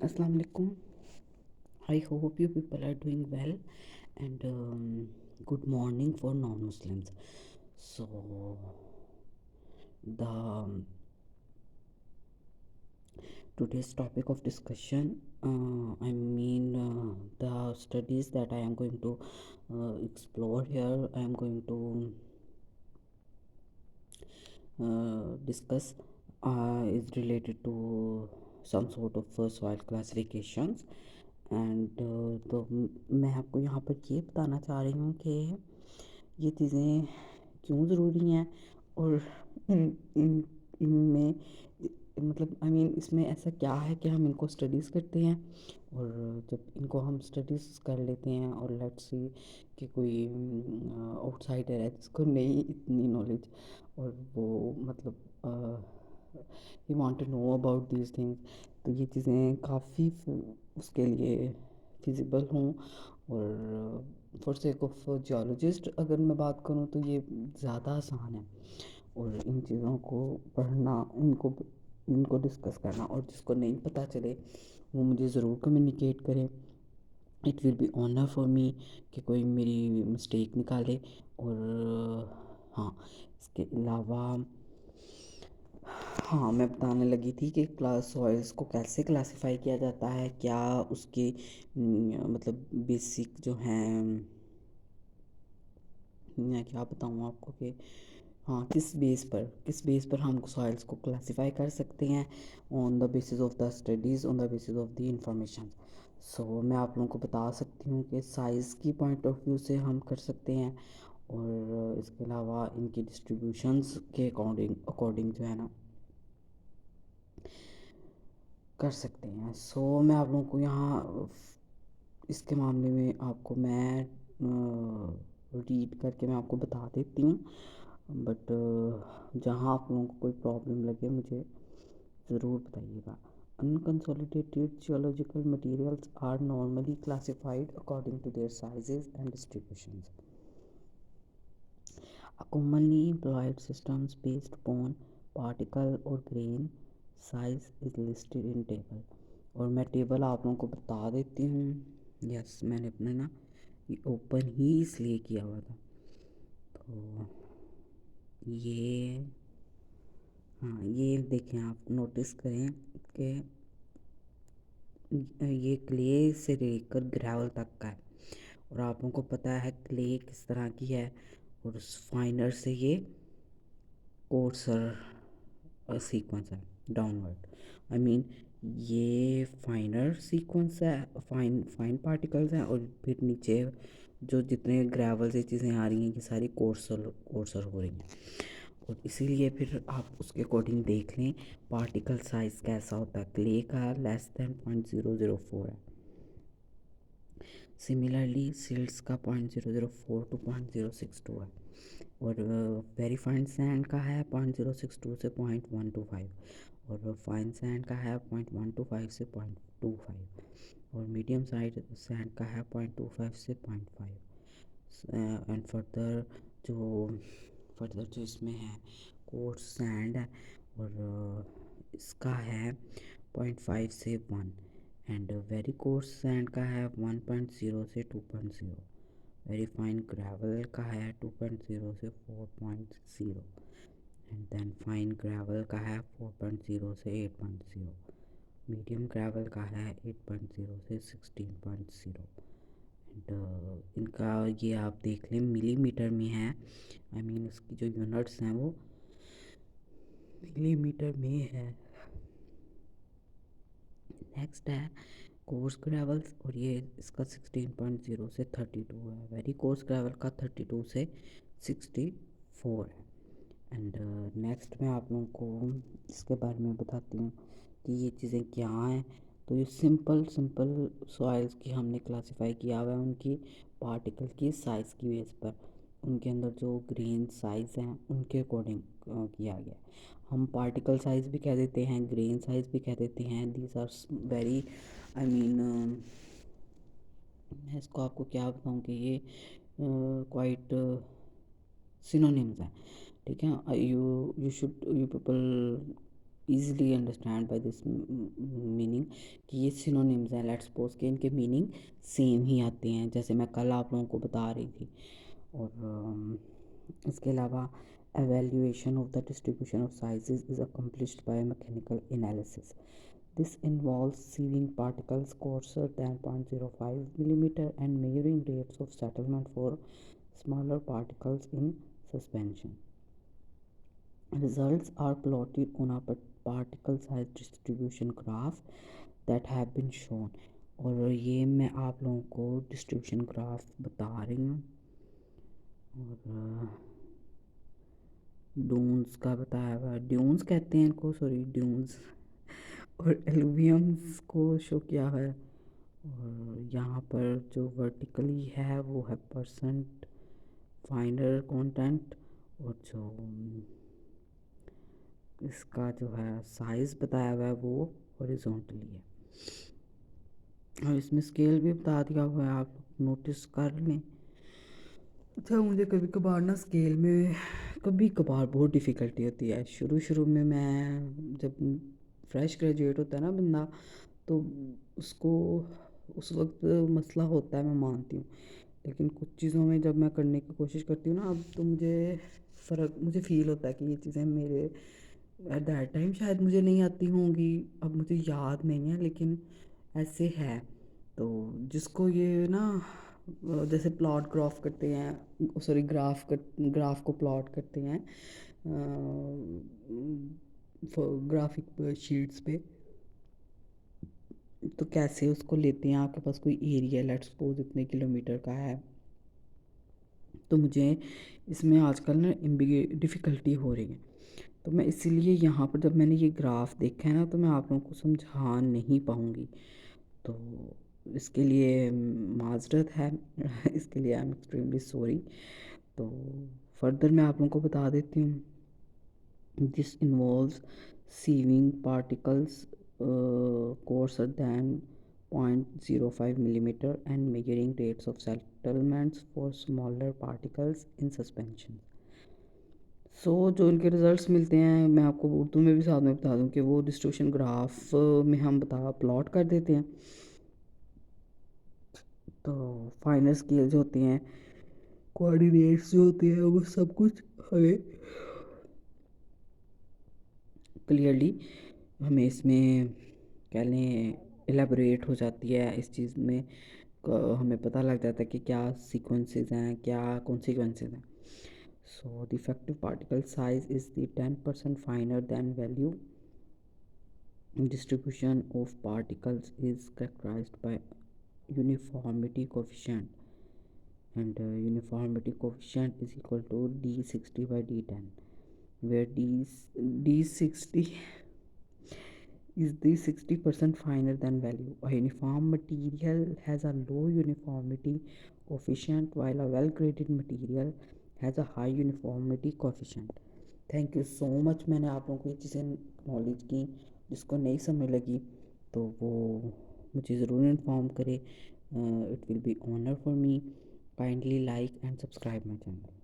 Assalamu alaikum. I hope you people are doing well, and good morning for non-Muslims. So the today's topic of discussion, the studies that I am going to explore here. I am going to discuss is related to some sort of soil classifications. And तो मैं आपको यहाँ पर ये बताना चाह रही हूँ कि ये चीज़ें क्यों ज़रूरी हैं और इन इन इनमें मतलब इसमें ऐसा क्या है कि हम इनको स्टडीज़ करते हैं। और जब इनको हम स्टडीज़ कर लेते हैं और लेट्स सी कि कोई आउटसाइडर है जिसको नहीं इतनी नॉलेज और वो मतलब he want to know about these things, तो ये चीज़ें काफ़ी उसके लिए फिजिबल हों। और फॉर सेक ऑफ जियोलॉजिस्ट अगर मैं बात करूँ तो ये ज़्यादा आसान है। और इन चीज़ों को पढ़ना, इनको डिस्कस करना, और जिसको नहीं पता चले वो मुझे ज़रूर कम्युनिकेट करें। It will be honour for me कि कोई मेरी मिस्टेक निकाले। और हाँ, इसके अलावा हाँ, मैं बताने लगी थी कि क्लास सॉइल्स को कैसे क्लासिफाई किया जाता है, क्या उसके मतलब बेसिक जो हैं, मैं क्या बताऊँ आपको कि हाँ, किस बेस पर हम सॉइल्स को क्लासिफाई कर सकते हैं on the basis of the studies, on the basis of the information. So मैं आप लोगों को बता सकती हूँ कि साइज़ की पॉइंट ऑफ व्यू से हम कर सकते हैं, और इसके अलावा इनकी डिस्ट्रीब्यूशंस के अकॉर्डिंग जो है ना कर सकते हैं। सो मैं आप लोगों को यहाँ इसके मामले में आपको मैं रीड करके मैं आपको बता देती हूँ। बट जहाँ आप लोगों को कोई प्रॉब्लम लगे मुझे ज़रूर बताइएगा। Unconsolidated geological materials are normally classified according to their sizes and distributions. A commonly employed systems based upon particle or grain size is listed in table. और मैं टेबल आप लोगों को बता देती हूँ। यस, मैंने अपना ना ये ओपन ही इसलिए किया हुआ था। तो ये हाँ, ये देखें, आप नोटिस करें कि ये क्ले से लेकर ग्रेवल तक का है। और आप लोगों को पता है क्ले किस तरह की है, और उस फाइनर से ये कोर्सर सीक्वेंस है डाउनवर्ड। ये फाइनर सीक्वेंस है, फाइन पार्टिकल्स हैं, और फिर नीचे जो जितने ग्रेवल से चीज़ें आ रही हैं ये सारी कोर्सर हो रही हैं। और इसीलिए फिर आप उसके अकॉर्डिंग देख लें पार्टिकल साइज़ कैसा होता है। क्ले का लेस दैन 0.004 है। सिमिलरली सिल्ट्स का 0.004 टू 0.062 है। और वेरी फाइन सैंड का है 0.062 से 0.125, और फाइन सैंड का है 0.125 से 0.25, और मीडियम साइज सैंड का है 0.25 से 0.5। एंड फर्दर जो इसमें है कोर्स सैंड है, और इसका है 0.5 से 1। एंड वेरी कोर्स सैंड का है 1.0 से 2.0। वेरी फाइन ग्रेवल का है 2.0 से 4.0। एंड देन फाइन ग्रेवल का है 4.0 से 8.0। मीडियम ग्रेवल का है 8.0 से 16.0। एंड इनका ये आप देख लें मिलीमीटर में है। इसकी जो यूनिट्स हैं वो मिलीमीटर में है। नेक्स्ट है कोर्स ग्रेवल्स, और ये इसका 16.0 से 32 है। वेरी कोर्स ग्रेवल का 32 से 64 है। एंड नेक्स्ट मैं आप लोगों को इसके बारे में बताती हूँ कि ये चीज़ें क्या हैं। तो ये सिंपल सॉइल्स की हमने क्लासिफाई किया हुआ है उनकी पार्टिकल की साइज़ की बेस पर, उनके अंदर जो ग्रेन साइज़ हैं उनके अकॉर्डिंग किया गया है। हम पार्टिकल साइज़ भी कह देते हैं, ग्रेन साइज़ भी कह देते हैं। These are very I mean मैं इसको आपको क्या बताऊँ कि ये क्वाइट सिनोनिम्स हैं। ठीक है, you people easily understand by this meaning कि ये सिनोनिम्स हैं। लेट्स सपोज कि इनके मीनिंग सेम ही आते हैं, जैसे मैं कल आप लोगों को बता रही थी। और इसके अलावा evaluation of the distribution of sizes is accomplished by mechanical analysis. This involves sieving particles coarser than 0.05 millimeter and measuring rates of settlement for smaller particles in suspension. Results are plotted on a particle size distribution graph that have been shown. और ये मैं आप लोगों को distribution graph बता रही हूँ। और डून्स का बताया हुआ है, ड्यून्स कहते हैं इनको, सॉरी ड्यून्स। और एलुवियम्स को शो किया है। और यहाँ पर जो वर्टिकली है वो है परसेंट फाइनर कंटेंट, और जो इसका जो है साइज़ बताया हुआ है वो हॉरिजॉन्टली है। और इसमें स्केल भी बता दिया हुआ है, आप नोटिस कर लें। अच्छा, मुझे कभी कभार ना स्केल में कभी कभार बहुत डिफ़िकल्टी होती है। शुरू में मैं जब फ्रेश ग्रेजुएट होता है ना बंदा, तो उसको उस वक्त मसला होता है, मैं मानती हूँ। लेकिन कुछ चीज़ों में जब मैं करने की कोशिश करती हूँ ना, अब तो मुझे फ़ील होता है कि ये चीज़ें मेरे एट दैट टाइम शायद मुझे नहीं आती होंगी, अब मुझे याद नहीं है, लेकिन ऐसे है। तो जिसको ये ना जैसे प्लॉट ग्राफ करते हैं, सॉरी ग्राफ को प्लॉट करते हैं ग्राफिक शीट्स पे, तो कैसे उसको लेते हैं। आपके पास कोई एरिया लेट्स सपोज इतने किलोमीटर का है, तो मुझे इसमें आजकल ना डिफ़िकल्टी हो रही है। तो मैं इसीलिए यहाँ पर जब मैंने ये ग्राफ देखा है ना, तो मैं आप लोगों को समझा नहीं पाऊँगी। तो इसके लिए माजरत है। इसके लिए आई एम एक्सट्रीमली सॉरी। तो फर्दर मैं आप लोगों को बता देती हूँ। This involves sieving particles coarser than 0.05 millimeter and measuring rates of settlements for smaller particles in suspension. जो इनके रिज़ल्ट्स मिलते हैं, मैं आपको उर्दू में भी साथ में बता दूं कि वो डिस्ट्रीब्यूशन ग्राफ में हम प्लॉट कर देते हैं। तो फाइनल स्केल जो होती हैं, कोऑर्डिनेट्स जो होती हैं, वो सब कुछ हमें क्लियरली हमें इसमें कह लें एलेबोरेट हो जाती है इस चीज़ में। हमें पता लग जाता है कि क्या सीक्वेंसेस हैं, क्या कॉन्सिक्वेंसेस हैं। So the effective particle size is the 10% finer than value. Distribution of particles is characterized by uniformity coefficient, and uniformity coefficient is equal to d60 by d10, where d60 is the 60% finer than value. A uniform material has a low uniformity coefficient, while a well graded material has a high uniformity coefficient. Thank you so much. मैंने आप लोगों को ये चीज़ें knowledge की, जिसको नहीं समझ लगी तो वो मुझे ज़रूर इन्फॉर्म करे। It will be honour for me. Kindly like and subscribe my channel.